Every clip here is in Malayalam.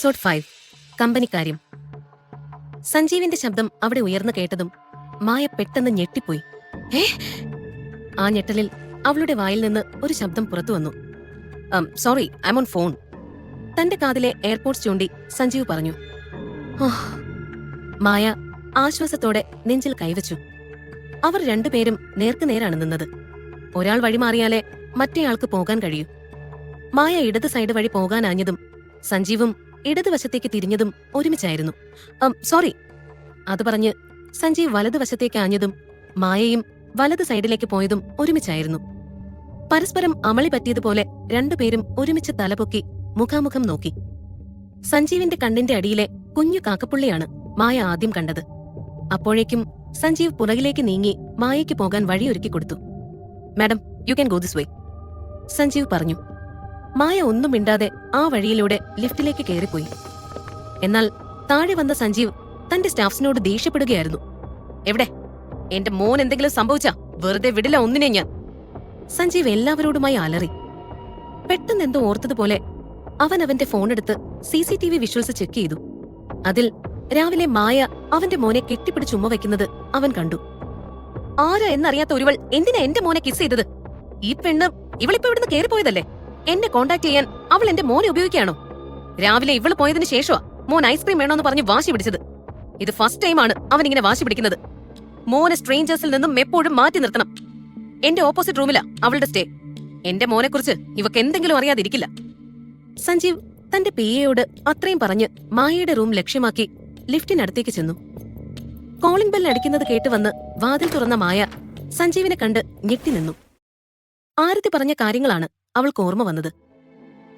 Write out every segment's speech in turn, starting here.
എപ്പിസോഡ് 5 കമ്പനിക്കാര്യം. സഞ്ജീവിന്റെ ശബ്ദം അവിടെ ഉയർന്നു കേട്ടതും മായ പെട്ടെന്ന് ഞെട്ടിപ്പോയി. ആ ഞെട്ടലിൽ അവളുടെ വായിൽ നിന്ന് ഒരു ശബ്ദം പുറത്തു വന്നു. Sorry, I am on phone. തന്റെ കാതിലെ എയർപോർട്സ് ചൂണ്ടി സഞ്ജീവ് പറഞ്ഞു. മായ ആശ്വാസത്തോടെ നെഞ്ചിൽ കൈവച്ചു. അവർ രണ്ടുപേരും നേർക്കുനേരാണ് നിന്നത്. ഒരാൾ വഴിമാറിയാലേ മറ്റേയാൾക്ക് പോകാൻ കഴിയൂ. മായ ഇടത് സൈഡ് വഴി പോകാനാഞ്ഞതും സഞ്ജീവും ഇടതുവശത്തേക്ക് തിരിഞ്ഞതും ഒരുമിച്ചായിരുന്നു. സോറി. അത് പറഞ്ഞ് സഞ്ജീവ് വലതുവശത്തേക്ക് ആഞ്ഞതും മായയും വലത് സൈഡിലേക്ക് പോയതും ഒരുമിച്ചായിരുന്നു. പരസ്പരം അമളി പറ്റിയതുപോലെ രണ്ടുപേരും ഒരുമിച്ച് തലപൊക്കി മുഖാമുഖം നോക്കി. സഞ്ജീവിന്റെ കണ്ണിന്റെ അടിയിലെ കുഞ്ഞു കാക്കപ്പുള്ളിയാണ് മായ ആദ്യം കണ്ടത്. അപ്പോഴേക്കും സഞ്ജീവ് പുറകിലേക്ക് നീങ്ങി മായയ്ക്ക് പോകാൻ വഴിയൊരുക്കി കൊടുത്തു. Madam, you can go this way, Sanjeev പറഞ്ഞു. മായ ഒന്നും മിണ്ടാതെ ആ വഴിയിലൂടെ ലിഫ്റ്റിലേക്ക് കയറിപ്പോയി. എന്നാൽ താഴെ വന്ന സഞ്ജീവ് തന്റെ സ്റ്റാഫ്സിനോട് ദേഷ്യപ്പെടുകയായിരുന്നു. എവിടെ? എന്റെ മോൻ എന്തെങ്കിലും സംഭവിച്ചാ വെറുതെ വിടില്ല ഒന്നിനെ ഞാൻ. സഞ്ജീവ് എല്ലാവരോടുമായി അലറി. പെട്ടെന്നെന്തോ ഓർത്തതുപോലെ അവൻ അവന്റെ ഫോണെടുത്ത് CCTV വിഷ്വൽസ് ചെക്ക് ചെയ്തു. അതിൽ രാവിലെ മായ അവന്റെ മോനെ കെട്ടിപ്പിടിച്ചുമ്മ വയ്ക്കുന്നത് അവൻ കണ്ടു. ആരാ എന്നറിയാത്ത ഒരുവൾ എന്തിനാ എന്റെ മോനെ കിസ് ചെയ്തത്? ഈ പെണ്ണ് ഇവളിപ്പോ ഇവിടുന്ന് കയറിപ്പോയതല്ലേ? എന്നെ കോണ്ടാക്ട് ചെയ്യാൻ അവൾ എന്റെ മോനെ ഉപയോഗിക്കുകയാണോ? രാവിലെ ഇവള് പോയതിനു ശേഷമാ മോൻ ഐസ്ക്രീം വേണോന്ന് പറഞ്ഞ് വാശി പിടിച്ചത്. ഇത് ഫസ്റ്റ് ടൈമാണ് അവൻ ഇങ്ങനെ വാശി പിടിക്കുന്നത്. മോനെ സ്ട്രേഞ്ചേഴ്സിൽ നിന്നും എപ്പോഴും മാറ്റി നിർത്തണം. എന്റെ ഓപ്പോസിറ്റ് റൂമിലാ അവളുടെ സ്റ്റേ. എന്റെ മോനെക്കുറിച്ച് ഇവക്ക് എന്തെങ്കിലും അറിയാതിരിക്കില്ല. സഞ്ജീവ് തന്റെ PAയോട് അത്രയും പറഞ്ഞ് മായയുടെ റൂം ലക്ഷ്യമാക്കി ലിഫ്റ്റിനടുത്തേക്ക് ചെന്നു. കോളിംഗ് ബെൽ അടിക്കുന്നത് കേട്ട് വന്ന് വാതിൽ തുറന്ന മായ സഞ്ജീവിനെ കണ്ട് ഞെട്ടി നിന്നു. ആരതി പറഞ്ഞ കാര്യങ്ങളാണ് അവൾക്ക് ഓർമ്മ വന്നത്.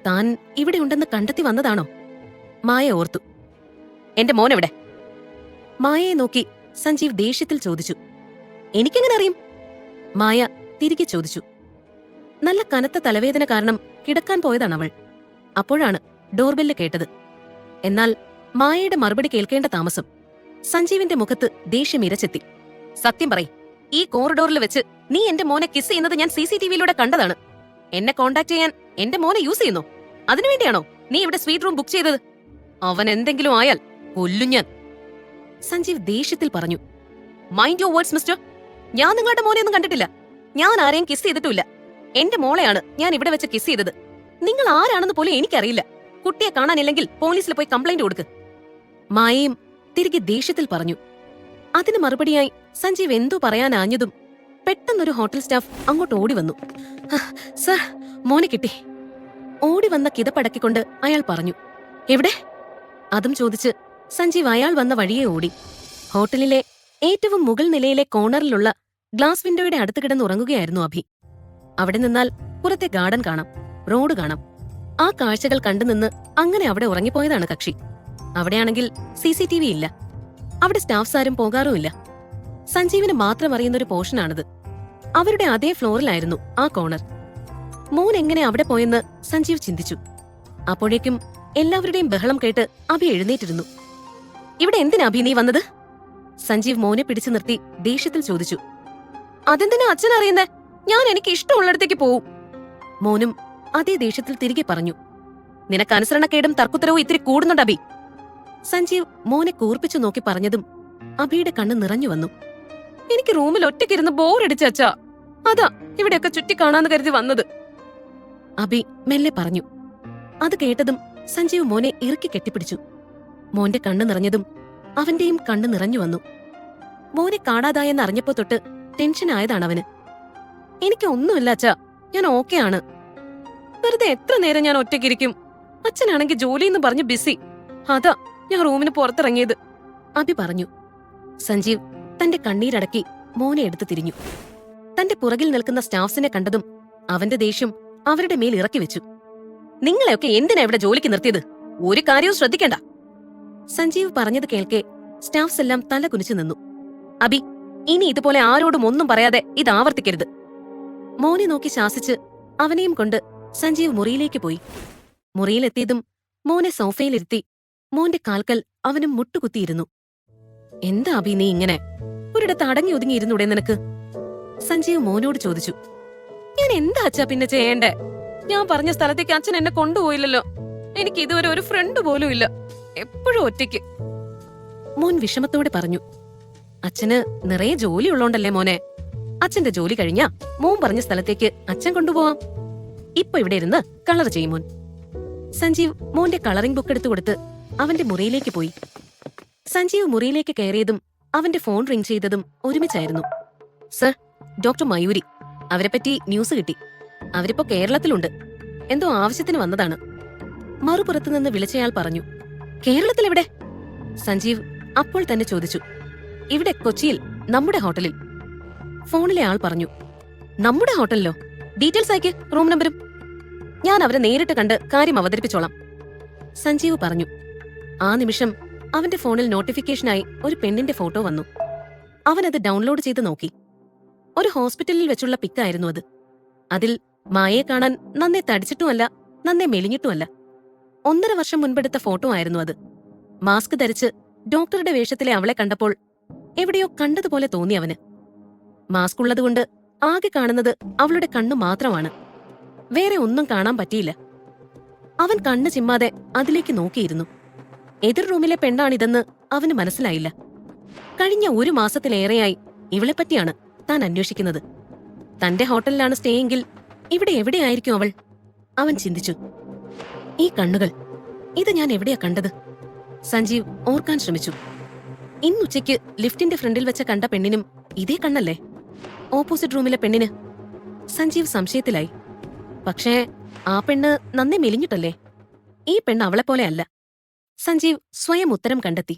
താൻ ഇവിടെ ഉണ്ടെന്ന് കണ്ടെത്തി വന്നതാണോ? മായ ഓർത്തു. എന്റെ മോനെവിടെ? മായയെ നോക്കി സഞ്ജീവ് ദേഷ്യത്തിൽ ചോദിച്ചു. എനിക്കെങ്ങനെ അറിയും? മായ തിരികെ ചോദിച്ചു. നല്ല കനത്ത തലവേദന കാരണം കിടക്കാൻ പോയതാണവൾ. അപ്പോഴാണ് ഡോർബെല്ല് കേട്ടത്. എന്നാൽ മായയുടെ മറുപടി കേൾക്കേണ്ട താമസം. സഞ്ജീവിന്റെ മുഖത്ത് ദേഷ്യം ഇരച്ചെത്തി. സത്യം പറയ്, ഈ കോറിഡോറിൽ വെച്ച് നീ എന്റെ മോനെ കിസ് ചെയ്യുന്നത് ഞാൻ CCTVയിലൂടെ കണ്ടതാണ്. എന്നെ കോണ്ടാക്ട് ചെയ്യാൻ എന്റെ മോനെ യൂസ് ചെയ്യുന്നു. അതിനുവേണ്ടിയാണോ നീ ഇവിടെ സ്വീറ്റ് റൂം ബുക്ക് ചെയ്തത്? അവൻ എന്തെങ്കിലും ആയാൽ കൊല്ലും ഞാൻ, സഞ്ജീവ് ദേഷ്യത്തിൽ പറഞ്ഞു. Mind your words mister. ഞാൻ നിങ്ങളുടെ മോനെ ഒന്നും കണ്ടിട്ടില്ല. ഞാൻ ആരെയും കിസ് ചെയ്തിട്ടില്ല. എന്റെ മോളെയാണ് ഞാൻ ഇവിടെ വെച്ച് കിസ് ചെയ്തത്. നിങ്ങൾ ആരാണെന്ന് പോലും എനിക്കറിയില്ല. കുട്ടിയെ കാണാനില്ലെങ്കിൽ പോലീസിൽ പോയി കംപ്ലൈന്റ് കൊടുക്ക്, മായയും തിരികെ ദേഷ്യത്തിൽ പറഞ്ഞു. അതിന് മറുപടിയായി സഞ്ജീവ് എന്തോ പറയാനാഞ്ഞതും പെട്ടെന്നൊരു ഹോട്ടൽ സ്റ്റാഫ് അങ്ങോട്ട് ഓടി വന്നു. സർ, മോനെ കിട്ടി. ഓടി വന്ന കിതപ്പടക്കിക്കൊണ്ട് അയാൾ പറഞ്ഞു. എവിടെ? അതും ചോദിച്ച് സഞ്ജീവ് അയാൾ വന്ന വഴിയെ ഓടി. ഹോട്ടലിലെ ഏറ്റവും മുകൾ നിലയിലെ കോർണറിലുള്ള ഗ്ലാസ് വിൻഡോയുടെ അടുത്ത് കിടന്നുറങ്ങുകയായിരുന്നു അഭി. അവിടെ നിന്നാൽ പുറത്തെ ഗാർഡൻ കാണാം, റോഡ് കാണാം. ആ കാഴ്ചകൾ കണ്ടുനിന്ന് അങ്ങനെ അവിടെ ഉറങ്ങിപ്പോയതാണ് കക്ഷി. അവിടെയാണെങ്കിൽ CCTV ഇല്ല. അവിടെ സ്റ്റാഫ്സ് ആരും പോകാറുമില്ല. സഞ്ജീവിന് മാത്രം അറിയുന്നൊരു പോർഷനാണിത്. അവരുടെ അതേ ഫ്ലോറിലായിരുന്നു ആ കോർണർ. മോൻ എങ്ങനെ അവിടെ പോയെന്ന് സഞ്ജീവ് ചിന്തിച്ചു. അപ്പോഴേക്കും എല്ലാവരുടെയും ബഹളം കേട്ട് അഭി എഴുന്നേറ്റിരുന്നു. ഇവിടെ എന്തിനാ അഭി നീ വന്നത്? സഞ്ജീവ് മോനെ പിടിച്ചു നിർത്തി ദേഷ്യത്തിൽ ചോദിച്ചു. അതെന്തിനാ അച്ഛൻ അറിയുന്നേ? ഞാൻ എനിക്ക് ഇഷ്ടമുള്ളിടത്തേക്ക് പോവും, മോനും അതേ ദേഷ്യത്തിൽ തിരികെ പറഞ്ഞു. നിനക്ക് അനുസരണക്കേടും തർക്കുത്തരവും ഇത്തിരി കൂടുന്നുണ്ട് അഭി, സഞ്ജീവ് മോനെ കൂർപ്പിച്ചു നോക്കി പറഞ്ഞതും അഭിയുടെ കണ്ണ് നിറഞ്ഞു വന്നു. എനിക്ക് റൂമിൽ ഒറ്റയ്ക്കിരുന്ന് ബോറടിച്ച അച്ഛാ, അതാ ഇവിടെയൊക്കെ ചുറ്റി കാണാന്ന് കരുതി വന്നത്, അഭി മെല്ലെ പറഞ്ഞു. അത് കേട്ടതും സഞ്ജീവ് മോനെ ഇറുക്കി കെട്ടിപ്പിടിച്ചു. മോന്റെ കണ്ണ് നിറഞ്ഞതും അവന്റെയും കണ്ണ് നിറഞ്ഞു വന്നു. മോനെ കാണാതായെന്ന് അറിഞ്ഞപ്പോ തൊട്ട് ടെൻഷനായതാണവന്. എനിക്ക് ഒന്നുമില്ല അച്ഛാ, ഞാൻ ഓക്കെ ആണ്. വെറുതെ എത്ര നേരം ഞാൻ ഒറ്റയ്ക്കിരിക്കും? അച്ഛനാണെങ്കിൽ ജോലിയെന്ന് പറഞ്ഞ് ബിസി, അതാ ഞാൻ റൂമിന് പുറത്തിറങ്ങിയത്, അഭി പറഞ്ഞു. സഞ്ജീവ് തന്റെ കണ്ണീരടക്കി മോനെ എടുത്തു തിരിഞ്ഞു. തന്റെ പുറകിൽ നിൽക്കുന്ന സ്റ്റാഫ്സിനെ കണ്ടതും അവന്റെ ദേഷ്യം അവരുടെ മേൽ ഇറക്കി വെച്ചു. നിങ്ങളെയൊക്കെ എന്തിനാ ഇവിടെ ജോലിക്ക് നിർത്തിയത്? ഒരു കാര്യവും ശ്രദ്ധിക്കണ്ട, സഞ്ജീവ് പറഞ്ഞത് കേൾക്കെ സ്റ്റാഫ്സ് എല്ലാം തല കുനിച്ചു നിന്നു. അഭി, ഇനി ഇതുപോലെ ആരോടും ഒന്നും പറയാതെ ഇത് ആവർത്തിക്കരുത്, മോനെ നോക്കി ശാസിച്ച് അവനെയും കൊണ്ട് സഞ്ജീവ് മുറിയിലേക്ക് പോയി. മുറിയിലെത്തിയതും മോനെ സോഫയിലിരുത്തി മോന്റെ കാൽക്കൽ അവനും മുട്ടുകുത്തിയിരുന്നു. എന്താ അഭി നീ ഇങ്ങനെ? ഒരിടത്ത് അടങ്ങി ഒതുങ്ങിയിരുന്നൂടെ നിനക്ക്? സഞ്ജീവ് മോനോട് ചോദിച്ചു. ഞാൻ എന്താ അച്ഛാ പിന്നെ ചെയ്യേണ്ടേ? ഞാൻ പറഞ്ഞ സ്ഥലത്തേക്ക് അച്ഛൻ എന്നെ കൊണ്ടുപോയില്ലല്ലോ. എനിക്ക് ഇതുവരെ ഒരു ഫ്രണ്ട് പോലും ഇല്ല, എപ്പോഴും ഒറ്റയ്ക്ക്. മോൻ വിഷമത്തോടെ പറഞ്ഞു. അച്ഛന് നിറയെ ജോലി ഉള്ളോണ്ടല്ലേ മോനെ. അച്ഛന്റെ ജോലി കഴിഞ്ഞാ മോൻ പറഞ്ഞ സ്ഥലത്തേക്ക് അച്ഛൻ കൊണ്ടുപോവാം. ഇപ്പൊ ഇവിടെ ഇരുന്ന് കളർ ചെയ്യും മോൻ. സഞ്ജീവ് മോന്റെ കളറിംഗ് ബുക്ക് എടുത്തു കൊടുത്ത് അവന്റെ മുറിയിലേക്ക് പോയി. സഞ്ജീവ് മുറിയിലേക്ക് കയറിയതും അവന്റെ ഫോൺ റിംഗ് ചെയ്തതും ഒരുമിച്ചായിരുന്നു. Sir, doctor Mayuri. അവരെപ്പറ്റി ന്യൂസ് കിട്ടി. അവരിപ്പോ കേരളത്തിലുണ്ട്. എന്തോ ആവശ്യത്തിന് വന്നതാണ്. മറുപുറത്തുനിന്ന് വിളിച്ചയാൾ പറഞ്ഞു. കേരളത്തിലെവിടെ? സഞ്ജീവ് അപ്പോൾ തന്നെ ചോദിച്ചു. ഇവിടെ കൊച്ചിയിൽ, നമ്മുടെ ഹോട്ടലിൽ. ഫോണിലെ ആൾ പറഞ്ഞു. നമ്മുടെ ഹോട്ടലിലോ? ഡീറ്റെയിൽസ് അയക്ക്, റൂം നമ്പരും. ഞാൻ അവരെ നേരിട്ട് കണ്ട് കാര്യം അവതരിപ്പിച്ചോളാം, സഞ്ജീവ് പറഞ്ഞു. ആ നിമിഷം അവന്റെ ഫോണിൽ നോട്ടിഫിക്കേഷനായി ഒരു പെണ്ണിന്റെ ഫോട്ടോ വന്നു. അവനത് ഡൗൺലോഡ് ചെയ്ത് നോക്കി. ഒരു ഹോസ്പിറ്റലിൽ വെച്ചുള്ള പിക്കായിരുന്നു അത്. അതിൽ മായയെ കാണാൻ നന്നേ തടിച്ചിട്ടുമല്ല, നന്നേ മെലിഞ്ഞിട്ടുമല്ല. 1.5 വർഷം മുൻപെടുത്ത ഫോട്ടോ ആയിരുന്നു അത്. മാസ്ക് ധരിച്ച് ഡോക്ടറുടെ വേഷത്തിലെ അവളെ കണ്ടപ്പോൾ എവിടെയോ കണ്ടതുപോലെ തോന്നി അവന്. മാസ്ക് ഉള്ളതുകൊണ്ട് ആകെ കാണുന്നത് അവളുടെ കണ്ണു മാത്രമാണ്. വേറെ ഒന്നും കാണാൻ പറ്റിയില്ല. അവൻ കണ്ണു ചിമ്മാതെ അതിലേക്ക് നോക്കിയിരുന്നു. എതിർ റൂമിലെ പെണ്ണാണിതെന്ന് അവന് മനസ്സിലായില്ല. കഴിഞ്ഞ 1 മാസത്തിലേറെയായി ഇവളെപ്പറ്റിയാണ് താൻ അന്വേഷിക്കുന്നത്. തന്റെ ഹോട്ടലിലാണ് സ്റ്റേയെങ്കിൽ ഇവിടെ എവിടെയായിരിക്കും അവൾ? അവൻ ചിന്തിച്ചു. ഈ കണ്ണുകൾ, ഇത് ഞാൻ എവിടെയാ കണ്ടത്? സഞ്ജീവ് ഓർക്കാൻ ശ്രമിച്ചു. ഇന്നുച്ചയ്ക്ക് ലിഫ്റ്റിന്റെ ഫ്രണ്ടിൽ വെച്ച കണ്ട പെണ്ണിനും ഇതേ കണ്ണല്ലേ? ഓപ്പോസിറ്റ് റൂമിലെ പെണ്ണിന്? സഞ്ജീവ് സംശയത്തിലായി. പക്ഷേ ആ പെണ്ണ് നന്നേ മെലിഞ്ഞിട്ടല്ലേ? ഈ പെണ്ണ് അവളെപ്പോലെയല്ല. സഞ്ജീവ് സ്വയം ഉത്തരം കണ്ടെത്തി.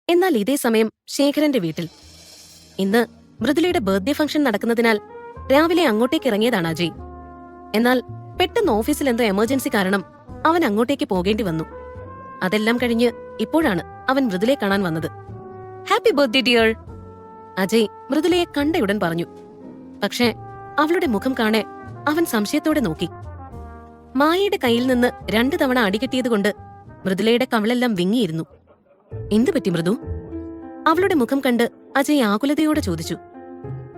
എന്നാൽ ഇതേ സമയം ശേഖരന്റെ വീട്ടിൽ. ഇന്ന് മൃദുലയുടെ ബർത്ത്ഡേ ഫംഗ്ഷൻ നടക്കുന്നതിനാൽ രാവിലെ അങ്ങോട്ടേക്ക് ഇറങ്ങിയതാണ് അജയ്. എന്നാൽ പെട്ടെന്ന് ഓഫീസിൽ എന്തോ എമർജൻസി കാരണം അവൻ അങ്ങോട്ടേക്ക് പോകേണ്ടി വന്നു. അതെല്ലാം കഴിഞ്ഞ് ഇപ്പോഴാണ് അവൻ മൃദുലയെ കാണാൻ വന്നത്. ഹാപ്പി ബർത്ത്ഡേ ഡിയർ, അജയ് മൃദുലയെ കണ്ടയുടൻ പറഞ്ഞു. പക്ഷേ അവളുടെ മുഖം കാണെ അവൻ സംശയത്തോടെ നോക്കി. മായയുടെ കയ്യിൽ നിന്ന് 2 തവണ അടികിട്ടിയതുകൊണ്ട് മൃദുലയുടെ കവളെല്ലാം വിങ്ങിയിരുന്നു. എന്തു പറ്റി മൃദു? അവളുടെ മുഖം കണ്ട് അജയ് ആകുലതയോടെ ചോദിച്ചു.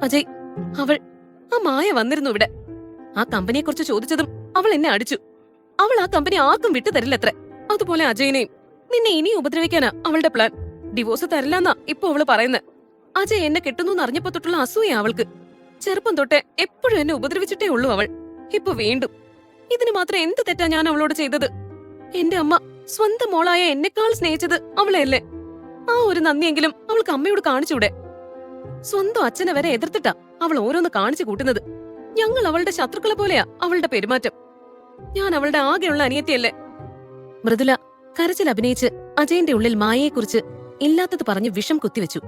അജയ്, ആ മായ വന്നിരുന്നു ഇവിടെ. ആ കമ്പനിയെക്കുറിച്ച് ചോദിച്ചതും അവൾ എന്നെ അടിച്ചു. അവൾ ആ കമ്പനി ആർക്കും വിട്ടു തരില്ലത്രേ. അതുപോലെ അജയനെയും. നിന്നെ ഇനിയും ഉപദ്രവിക്കാനാ അവളുടെ പ്ലാൻ. ഡിവോഴ്സ് തരില്ലെന്നാ ഇപ്പൊ അവള് പറയുന്നത്. അജയ് എന്നെ കെട്ടുന്നു അറിഞ്ഞപ്പോ തൊട്ടുള്ള അസൂയ അവൾക്ക്. ചെറുപ്പം തൊട്ടേ എപ്പോഴും എന്നെ ഉപദ്രവിച്ചിട്ടേ ഉള്ളൂ അവൾ. ഇപ്പൊ വീണ്ടും. ഇതിന് മാത്രം എന്ത് തെറ്റാ ഞാൻ അവളോട് ചെയ്തത്? എന്റെ അമ്മ സ്വന്തം മോളായ എന്നെക്കാൾ സ്നേഹിച്ചത് അവളെയല്ലേ? ആ ഒരു നന്ദിയെങ്കിലും അവൾക്ക് അമ്മയോട് കാണിച്ചൂടെ? സ്വന്തം അച്ഛനെ വരെ എതിർത്തിട്ടാ അവൾ ഓരോന്ന് കാണിച്ചു കൂട്ടുന്നത്. ഞങ്ങൾ അവളുടെ ശത്രുക്കളെ പോലെയാ അവളുടെ പെരുമാറ്റം. ഞാൻ അവളുടെ ആകെയുള്ള അനിയത്തിയല്ലേ? മൃദുല കരച്ചിൽ അഭിനയിച്ച് അജയന്റെ ഉള്ളിൽ മായയെക്കുറിച്ച് ഇല്ലാത്തത് പറഞ്ഞ് വിഷം കുത്തിവെച്ചു.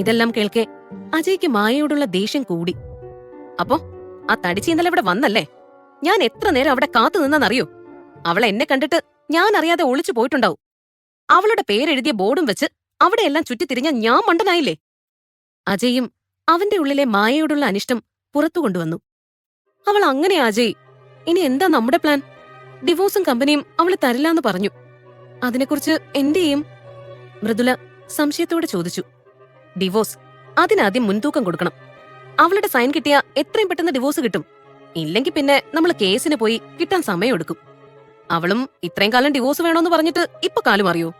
ഇതെല്ലാം കേൾക്കെ അജയ്ക്ക് മായയോടുള്ള ദേഷ്യം കൂടി. അപ്പോ ആ തടിച്ചി ഇന്നലെ ഇവിടെ വന്നല്ലേ? ഞാൻ എത്ര നേരം അവിടെ കാത്തു നിന്നറിയോ? അവൾ എന്നെ കണ്ടിട്ട് ഞാൻ അറിയാതെ ഒളിച്ചു പോയിട്ടുണ്ടാവും. അവളുടെ പേരെഴുതിയ ബോർഡും വെച്ച് അവിടെയെല്ലാം ചുറ്റിത്തിരിഞ്ഞ ഞാൻ മണ്ടനായില്ലേ? അജയും അവന്റെ ഉള്ളിലെ മായയോടുള്ള അനിഷ്ടം പുറത്തു കൊണ്ടുവന്നു. അവൾ അങ്ങനെയാ അജയ്. ഇനി എന്താ നമ്മുടെ പ്ലാൻ? ഡിവോഴ്സും കമ്പനിയും അവള് തരില്ലാന്ന് പറഞ്ഞു. അതിനെക്കുറിച്ച് എന്റെയും? മൃദുല സംശയത്തോടെ ചോദിച്ചു. ഡിവോഴ്സ്, അതിനാദ്യം മുൻതൂക്കം കൊടുക്കണം. അവളുടെ സൈൻ കിട്ടിയാ എത്രയും പെട്ടെന്ന് ഡിവോഴ്സ് കിട്ടും. ഇല്ലെങ്കിൽ പിന്നെ നമ്മൾ കേസിന് പോയി കിട്ടാൻ സമയമെടുക്കും. അവളും ഇത്രയും കാലം ഡിവോഴ്സ് വേണോന്ന് പറഞ്ഞിട്ട് ഇപ്പൊ കാലം അറിയോ?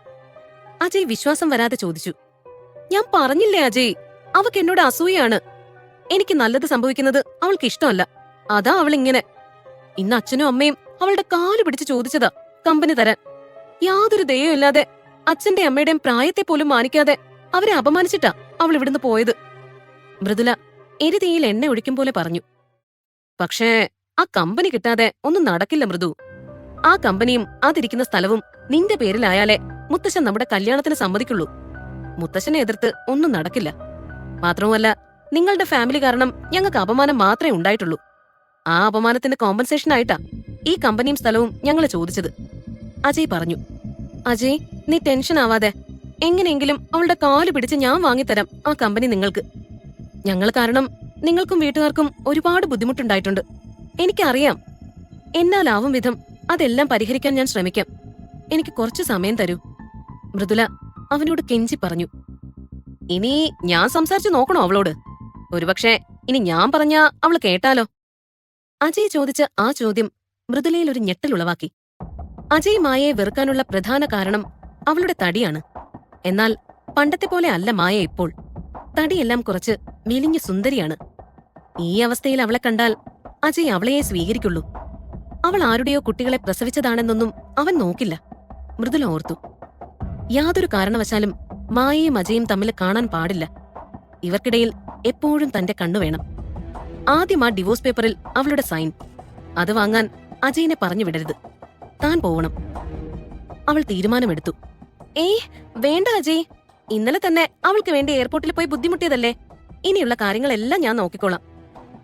അജയ് വിശ്വാസം വരാതെ ചോദിച്ചു. ഞാൻ പറഞ്ഞില്ലേ അജയ്, അവക്ക് എന്നോട് അസൂയാണ്. എനിക്ക് നല്ലത് സംഭവിക്കുന്നത് അവൾക്ക് ഇഷ്ടമല്ല. അതാ അവളിങ്ങനെ. ഇന്ന് അച്ഛനും അമ്മയും അവളുടെ കാല് പിടിച്ച് ചോദിച്ചതാ കമ്പനി തരാൻ. യാതൊരു ദയവും ഇല്ലാതെ അച്ഛന്റെ അമ്മയുടെയും പ്രായത്തെ പോലും മാനിക്കാതെ അവരെ അപമാനിച്ചിട്ടാ അവൾ ഇവിടുന്ന് പോയത്. മൃദുല എരിതീയിൽ എണ്ണ ഒഴിക്കും പോലെ പറഞ്ഞു. പക്ഷേ ആ കമ്പനി കിട്ടാതെ ഒന്നും നടക്കില്ല മൃദു. ആ കമ്പനിയും അതിരിക്കുന്ന സ്ഥലവും നിന്റെ പേരിലായാലേ മുത്തശ്ശൻ നമ്മുടെ കല്യാണത്തിന് സമ്മതിക്കുള്ളൂ. മുത്തശ്ശനെ എതിർത്ത് ഒന്നും നടക്കില്ല. മാത്രവുമല്ല, നിങ്ങളുടെ ഫാമിലി കാരണം ഞങ്ങൾക്ക് അപമാനം മാത്രമേ ഉണ്ടായിട്ടുള്ളൂ. ആ അപമാനത്തിന് കോമ്പൻസേഷൻ ആയിട്ടാ ഈ കമ്പനിയും സ്ഥലവും ഞങ്ങൾ ചോദിച്ചത്, അജയ് പറഞ്ഞു. അജയ്, നീ ടെൻഷൻ ആവാതെ. എങ്ങനെയെങ്കിലും അവളുടെ കാല് പിടിച്ച് ഞാൻ വാങ്ങിത്തരാം ആ കമ്പനി നിങ്ങൾക്ക്. ഞങ്ങൾ കാരണം നിങ്ങൾക്കും വീട്ടുകാർക്കും ഒരുപാട് ബുദ്ധിമുട്ടുണ്ടായിട്ടുണ്ട്. എനിക്കറിയാം. എന്നാലാവും വിധം അതെല്ലാം പരിഹരിക്കാൻ ഞാൻ ശ്രമിക്കാം. എനിക്ക് കുറച്ചു സമയം തരൂ, മൃദുല അവനോട് കെഞ്ചി പറഞ്ഞു. ഇനി ഞാൻ സംസാരിച്ചു നോക്കണോ അവളോട്? ഒരുപക്ഷെ ഇനി ഞാൻ പറഞ്ഞാ അവള് കേട്ടാലോ? അജയ് ചോദിച്ച ആ ചോദ്യം മൃദുലയിൽ ഒരു ഞെട്ടലുളവാക്കി. അജയ് മായയെ വെറുക്കാനുള്ള പ്രധാന കാരണം അവളുടെ തടിയാണ്. എന്നാൽ പണ്ടത്തെ പോലെ അല്ല മായ ഇപ്പോൾ. തടിയെല്ലാം കുറച്ച് മെലിഞ്ഞു സുന്ദരിയാണ്. ഈ അവസ്ഥയിൽ അവളെ കണ്ടാൽ അജയ് അവളെയെ സ്വീകരിക്കുള്ളൂ. അവൾ ആരുടെയോ കുട്ടികളെ പ്രസവിച്ചതാണെന്നൊന്നും അവൻ നോക്കില്ല. മൃദുല ഓർത്തു. യാതൊരു കാരണവശാലും മായയും അജയും തമ്മിൽ കാണാൻ പാടില്ല. ഇവർക്കിടയിൽ എപ്പോഴും തന്റെ കണ്ണുവേണം. ആദ്യം ആ ഡിവോഴ്സ് പേപ്പറിൽ അവളുടെ സൈൻ. അത് വാങ്ങാൻ അജയിനെ പറഞ്ഞു വിടരുത്. താൻ പോവണം. അവൾ തീരുമാനമെടുത്തു. ഏയ് വേണ്ട അജയ്, ഇന്നലെ തന്നെ അവൾക്ക് വേണ്ടി എയർപോർട്ടിൽ പോയി ബുദ്ധിമുട്ടിയതല്ലേ. ഇനിയുള്ള കാര്യങ്ങളെല്ലാം ഞാൻ നോക്കിക്കോളാം.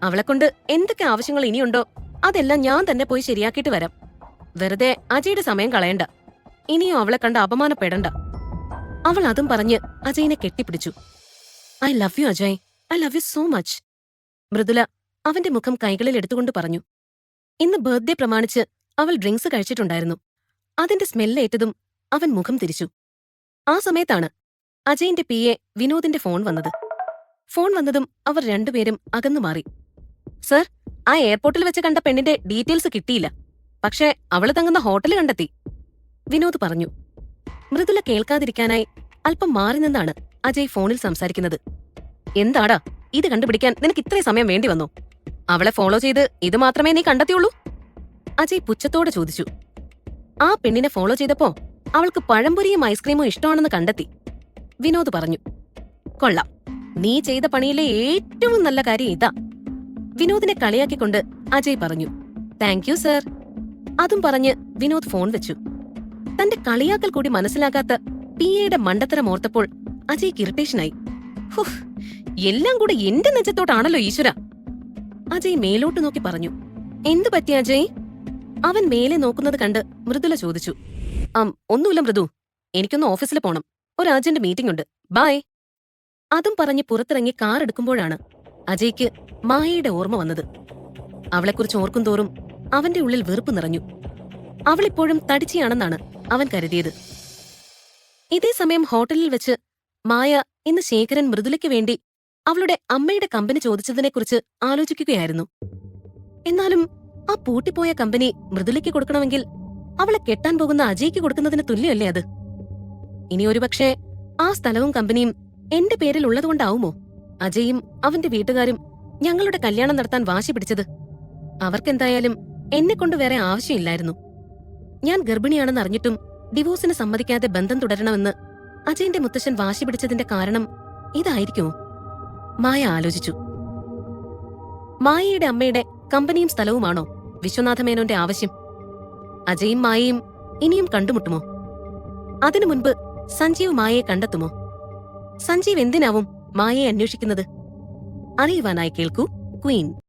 അവളെക്കൊണ്ട് എന്തൊക്കെ ആവശ്യങ്ങൾ ഇനിയുണ്ടോ അതെല്ലാം ഞാൻ തന്നെ പോയി ശരിയാക്കിയിട്ട് വരാം. വെറുതെ അജയുടെ സമയം കളയണ്ട. ഇനിയും അവളെ കണ്ട് അപമാനപ്പെടണ്ട. അവൾ അതും പറഞ്ഞ് അജയിനെ കെട്ടിപ്പിടിച്ചു. I love you Ajay, I love you so much. Mridula അവന്റെ മുഖം കൈകളിൽ എടുത്തുകൊണ്ട് പറഞ്ഞു. ഇന്ന് ബർത്ത്ഡേ പ്രമാണിച്ച് അവൾ ഡ്രിങ്ക്സ് കഴിച്ചിട്ടുണ്ടായിരുന്നു. അതിന്റെ സ്മെല്ലേറ്റതും അവൻ മുഖം തിരിച്ചു. ആ സമയത്താണ് അജയിന്റെ PA വിനോദിന്റെ ഫോൺ വന്നത്. ഫോൺ വന്നതും അവർ രണ്ടുപേരും അകന്നു മാറി. സർ, ആ എയർപോർട്ടിൽ വെച്ച് കണ്ട പെണ്ണിന്റെ ഡീറ്റെയിൽസ് കിട്ടിയില്ല. പക്ഷേ അവള് തങ്ങുന്ന ഹോട്ടൽ കണ്ടെത്തി, വിനോദ് പറഞ്ഞു. മൃദുല കേൾക്കാതിരിക്കാനായി അല്പം മാറി നിന്നാണ് അജയ് ഫോണിൽ സംസാരിക്കുന്നത്. എന്താടാ, ഇത് കണ്ടുപിടിക്കാൻ നിനക്ക് ഇത്രയും സമയം വേണ്ടി വന്നോ? അവളെ ഫോളോ ചെയ്ത് ഇത് മാത്രമേ നീ കണ്ടെത്തിയുള്ളൂ? അജയ് പുച്ഛത്തോടെ ചോദിച്ചു. ആ പെണ്ണിനെ ഫോളോ ചെയ്തപ്പോ അവൾക്ക് പഴംപൊരിയും ഐസ്ക്രീമും ഇഷ്ടമാണെന്ന് കണ്ടെത്തി, വിനോദ് പറഞ്ഞു. കൊള്ളാം, നീ ചെയ്ത പണിയിലെ ഏറ്റവും നല്ല കാര്യം ഇതാ, വിനോദിനെ കളിയാക്കിക്കൊണ്ട് അജയ് പറഞ്ഞു. Thank you sir. അതും പറഞ്ഞ് വിനോദ് ഫോൺ വെച്ചു. തന്റെ കളിയാക്കൽ കൂടി മനസ്സിലാകാത്ത PAയുടെ മണ്ടത്തരം ഓർത്തപ്പോൾ അജയ്ക്ക് ഇറിറ്റേഷനായി. ഹുഫ്, എല്ലാം കൂടെ എന്റെ നെഞ്ചത്തോട്ടാണല്ലോ ഈശ്വര. അജയ് മേലോട്ട് നോക്കി പറഞ്ഞു. എന്തു പറ്റി അജയ്? അവൻ മേലെ നോക്കുന്നത് കണ്ട് മൃദുല ചോദിച്ചു. ഒന്നുമില്ല മൃദു, എനിക്കൊന്ന് ഓഫീസിൽ പോണം. ഒരു അർജന്റ് മീറ്റിംഗ് ഉണ്ട്, ബൈ. അതും പറഞ്ഞ് പുറത്തിറങ്ങി കാർ എടുക്കുമ്പോഴാണ് അജയ്ക്ക് മായയുടെ ഓർമ്മ വന്നത്. അവളെക്കുറിച്ച് ഓർക്കും തോറും അവന്റെ ഉള്ളിൽ വെറുപ്പ് നിറഞ്ഞു. അവളിപ്പോഴും തടിച്ചിയാണെന്നാണ് അവൻ കരുതിയത്. ഇതേ സമയം ഹോട്ടലിൽ വെച്ച് മായ ഇന്ന് ശേഖരൻ മൃദുലയ്ക്ക് വേണ്ടി അവളുടെ അമ്മയുടെ കമ്പനി ചോദിച്ചതിനെക്കുറിച്ച് ആലോചിക്കുകയായിരുന്നു. എന്നാലും ആ പൂട്ടിപ്പോയ കമ്പനി മൃദുലയ്ക്ക് കൊടുക്കണമെങ്കിൽ അവളെ കെട്ടാൻ പോകുന്ന അജയ്ക്ക് കൊടുക്കുന്നതിന് തുല്യമല്ലേ അത്? ഇനി ഒരുപക്ഷെ ആ സ്ഥലവും കമ്പനിയും എന്റെ പേരിൽ ഉള്ളതുകൊണ്ടാവുമോ അജയും അവന്റെ വീട്ടുകാരും ഞങ്ങളുടെ കല്യാണം നടത്താൻ വാശി പിടിച്ചത്? അവർക്കെന്തായാലും എന്നെക്കൊണ്ട് വേറെ ആവശ്യമില്ലായിരുന്നു. ഞാൻ ഗർഭിണിയാണെന്ന് അറിഞ്ഞിട്ടും ഡിവോഴ്സിന് സമ്മതിക്കാതെ ബന്ധം തുടരണമെന്ന് അജയന്റെ മുത്തശ്ശൻ വാശി പിടിച്ചതിന്റെ കാരണം ഇതായിരിക്കുമോ? മായ ആലോചിച്ചു. മായയുടെ അമ്മയുടെ കമ്പനിയും സ്ഥലവുമാണോ വിശ്വനാഥമേനോന്റെ ആവശ്യം? അജയും മായയും ഇനിയും കണ്ടുമുട്ടുമോ? അതിനു മുൻപ് സഞ്ജീവ് മായയെ കണ്ടെത്തുമോ? സഞ്ജീവ് എന്തിനാവും മായയെ അന്വേഷിക്കുന്നത്? അറിയുവാനായി കേൾക്കൂ ക്വീൻ.